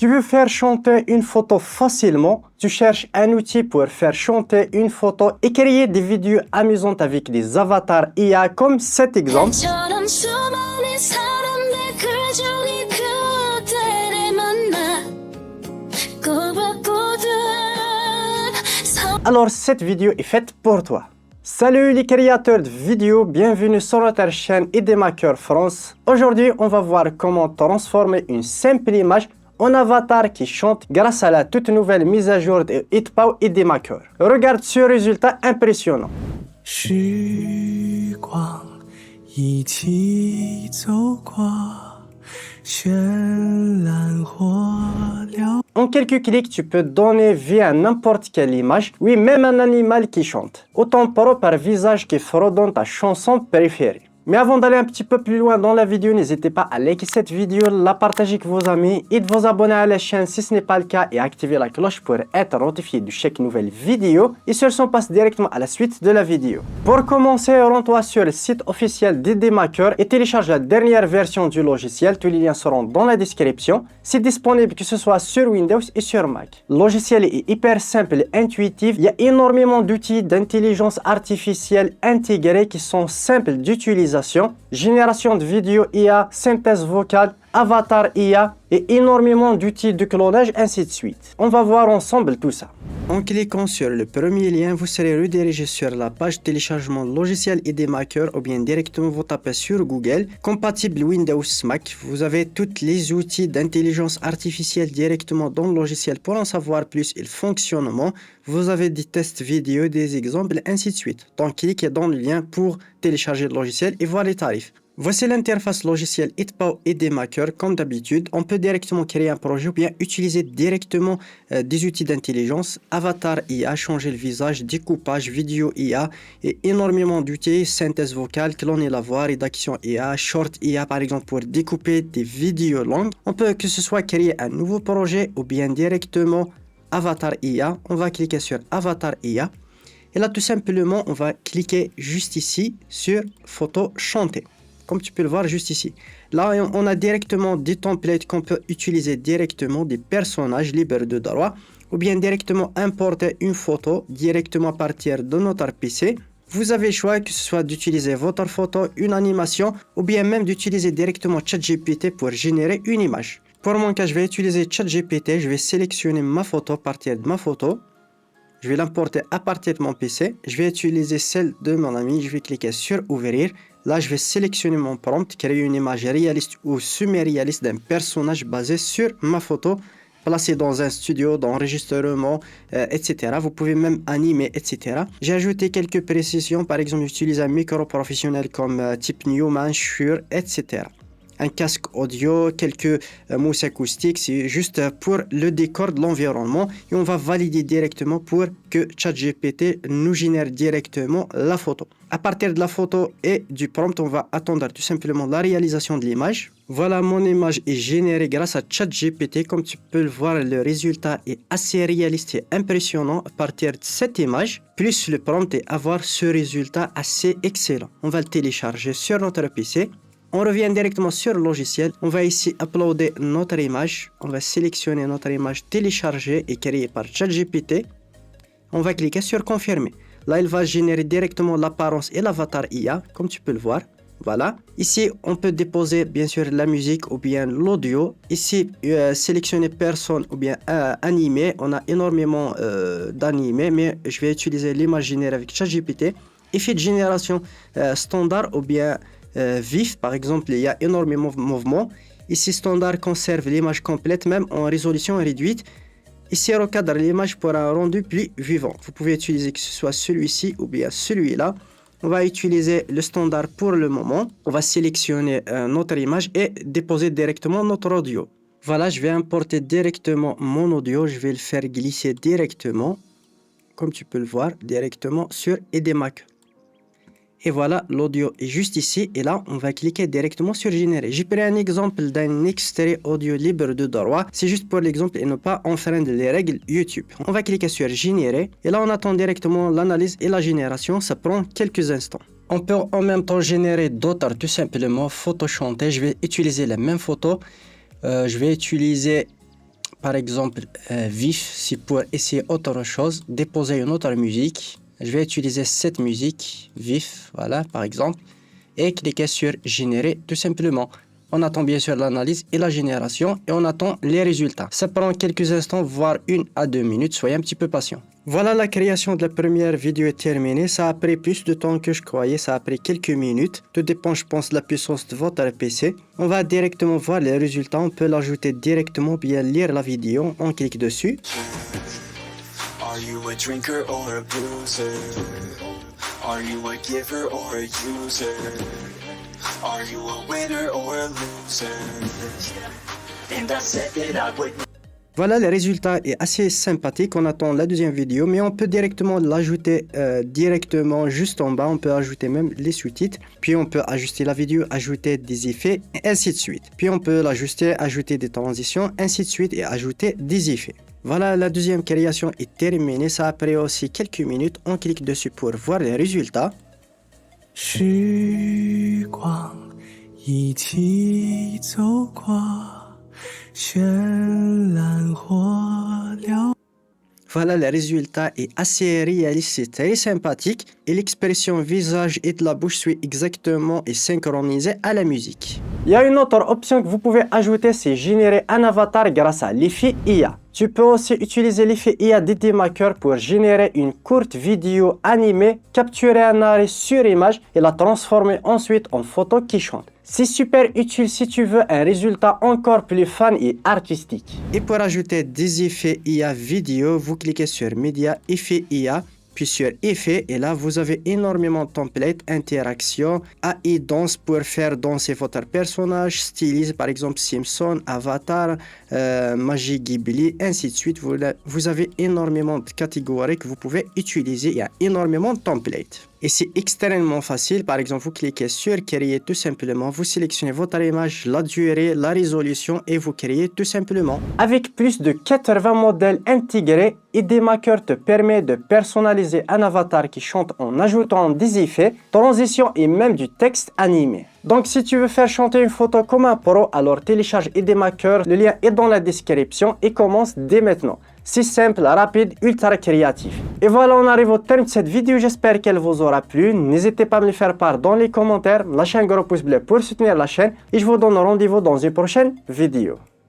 Tu veux faire chanter une photo facilement, tu cherches un outil pour faire chanter une photo et créer des vidéos amusantes avec des avatars IA comme cet exemple. Alors cette vidéo est faite pour toi. Salut les créateurs de vidéos, bienvenue sur notre chaîne Idemaker France. Aujourd'hui, on va voir comment transformer une simple image en avatar qui chante grâce à la toute nouvelle mise à jour de Hitpao Idemaker. Regarde ce résultat impressionnant. En quelques clics, tu peux donner vie à n'importe quelle image, oui, même un animal qui chante. Autant propre par visage qui fredonne ta chanson préférée. Mais avant d'aller un petit peu plus loin dans la vidéo, n'hésitez pas à liker cette vidéo, la partager avec vos amis et de vous abonner à la chaîne si ce n'est pas le cas et activer la cloche pour être notifié de chaque nouvelle vidéo. Et sur ce, on passe directement à la suite de la vidéo. Pour commencer, rends-toi sur le site officiel d'Idemaker et télécharge la dernière version du logiciel. Tous les liens seront dans la description. C'est disponible que ce soit sur Windows et sur Mac. Le logiciel est hyper simple et intuitif. Il y a énormément d'outils d'intelligence artificielle intégrés qui sont simples d'utilisation. Génération de vidéos IA, synthèse vocale, avatar IA et énormément d'outils de clonage, ainsi de suite. On va voir ensemble tout ça. En cliquant sur le premier lien, vous serez redirigé sur la page téléchargement logiciel Idemaker ou bien directement vous tapez sur Google, compatible Windows Mac. Vous avez tous les outils d'intelligence artificielle directement dans le logiciel pour en savoir plus et le fonctionnement. Vous avez des tests vidéo, des exemples, ainsi de suite. Donc cliquez dans le lien pour télécharger le logiciel et voir les tarifs. Voici l'interface logicielle Hitpao Idemaker. Comme d'habitude, on peut directement créer un projet ou bien utiliser directement des outils d'intelligence, avatar IA, changer le visage, découpage, vidéo IA et énormément d'outils, synthèse vocale, cloner la voix, rédaction IA, short IA par exemple pour découper des vidéos longues. On peut que ce soit créer un nouveau projet ou bien directement avatar IA. On va cliquer sur avatar IA et là tout simplement on va cliquer juste ici sur photo chantée. Comme tu peux le voir juste ici. Là, on a directement des templates qu'on peut utiliser directement, des personnages libres de droit, ou bien directement importer une photo directement à partir de notre PC. Vous avez le choix que ce soit d'utiliser votre photo, une animation, ou bien même d'utiliser directement ChatGPT pour générer une image. Pour mon cas, je vais utiliser ChatGPT, je vais sélectionner ma photo à partir de ma photo. Je vais l'importer à partir de mon PC. Je vais utiliser celle de mon ami. Je vais cliquer sur ouvrir. Là, je vais sélectionner mon prompt, créer une image réaliste ou semi-réaliste d'un personnage basé sur ma photo, placé dans un studio d'enregistrement, etc. Vous pouvez même animer, etc. J'ai ajouté quelques précisions. Par exemple, j'utilise un micro professionnel comme type Newman, Shure, etc. Un casque audio, quelques mousses acoustiques, c'est juste pour le décor de l'environnement et on va valider directement pour que ChatGPT nous génère directement la photo. À partir de la photo et du prompt, on va attendre tout simplement la réalisation de l'image. Voilà, mon image est générée grâce à ChatGPT. Comme tu peux le voir, le résultat est assez réaliste et impressionnant à partir de cette image. Plus le prompt et avoir ce résultat assez excellent. On va le télécharger sur notre PC. On revient directement sur le logiciel. On va ici uploader notre image. On va sélectionner notre image téléchargée et créée par ChatGPT. On va cliquer sur confirmer. Là, il va générer directement l'apparence et l'avatar IA, comme tu peux le voir. Voilà. Ici, on peut déposer bien sûr la musique ou bien l'audio. Ici, sélectionner personne ou bien animé. On a énormément d'animés, mais je vais utiliser l'image générée avec ChatGPT. Effet de génération standard ou bien vif, par exemple, il y a énormément de mouvements. Ici, standard conserve l'image complète, même en résolution réduite. Ici, recadre l'image pour un rendu plus vivant. Vous pouvez utiliser que ce soit celui-ci ou bien celui-là. On va utiliser le standard pour le moment. On va sélectionner notre image et déposer directement notre audio. Voilà, je vais importer directement mon audio. Je vais le faire glisser directement, comme tu peux le voir, directement sur Idemaker. Et voilà, l'audio est juste ici. Et là, on va cliquer directement sur générer. J'ai pris un exemple d'un extrait audio libre de droit. C'est juste pour l'exemple et ne pas enfreindre les règles YouTube. On va cliquer sur générer. Et là, on attend directement l'analyse et la génération. Ça prend quelques instants. On peut en même temps générer d'autres, tout simplement, photos chantées. Je vais utiliser la même photo. Je vais utiliser par exemple vif, c'est pour essayer autre chose, déposer une autre musique. Je vais utiliser cette musique vif, voilà, par exemple, et cliquer sur générer tout simplement. On attend bien sûr l'analyse et la génération et on attend les résultats. Ça prend quelques instants, voire 1 à 2 minutes. Soyez un petit peu patient. Voilà, la création de la première vidéo est terminée. Ça a pris plus de temps que je croyais. Ça a pris quelques minutes. Tout dépend, je pense, de la puissance de votre PC. On va directement voir les résultats. On peut l'ajouter directement, bien lire la vidéo. On clique dessus. Are you a drinker or a boozer? Are you a giver or a user? Are you a winner or a loser? And I said that I would. Voilà, le résultat est assez sympathique. On attend la deuxième vidéo, mais on peut directement l'ajouter directement juste en bas. On peut ajouter même les sous-titres. Puis on peut ajuster la vidéo, ajouter des effets, et ainsi de suite. Puis on peut l'ajuster, ajouter des transitions, ainsi de suite, et ajouter des effets. Voilà, la deuxième création est terminée. Ça a pris aussi quelques minutes. On clique dessus pour voir les résultats. 时光一起走过，绚烂火燎。 Voilà, le résultat est assez réaliste, c'est très sympathique et l'expression visage et de la bouche suit exactement et synchronisée à la musique. Il y a une autre option que vous pouvez ajouter, c'est générer un avatar grâce à l'effet IA. Tu peux aussi utiliser l'effet IA d'EditMaker pour générer une courte vidéo animée, capturer un arrêt sur image et la transformer ensuite en photo qui chante. C'est super utile si tu veux un résultat encore plus fun et artistique. Et pour ajouter des effets IA vidéo, vous cliquez sur Média, Effets IA, puis sur Effets, et là vous avez énormément de templates, interactions, AI danse pour faire danser votre personnage, stylise par exemple Simpson, Avatar, Magie Ghibli, ainsi de suite. Vous avez énormément de catégories que vous pouvez utiliser, il y a énormément de templates. Et c'est extrêmement facile. Par exemple, vous cliquez sur Créer tout simplement, vous sélectionnez votre image, la durée, la résolution et vous créez tout simplement. Avec plus de 80 modèles intégrés, EditMaker te permet de personnaliser un avatar qui chante en ajoutant des effets, transitions et même du texte animé. Donc si tu veux faire chanter une photo comme un pro, alors télécharge EditMaker, le lien est dans la description et commence dès maintenant. C'est simple, rapide, ultra créatif. Et voilà, on arrive au terme de cette vidéo. J'espère qu'elle vous aura plu. N'hésitez pas à me le faire part dans les commentaires. Lâchez un gros pouce bleu pour soutenir la chaîne. Et je vous donne rendez-vous dans une prochaine vidéo.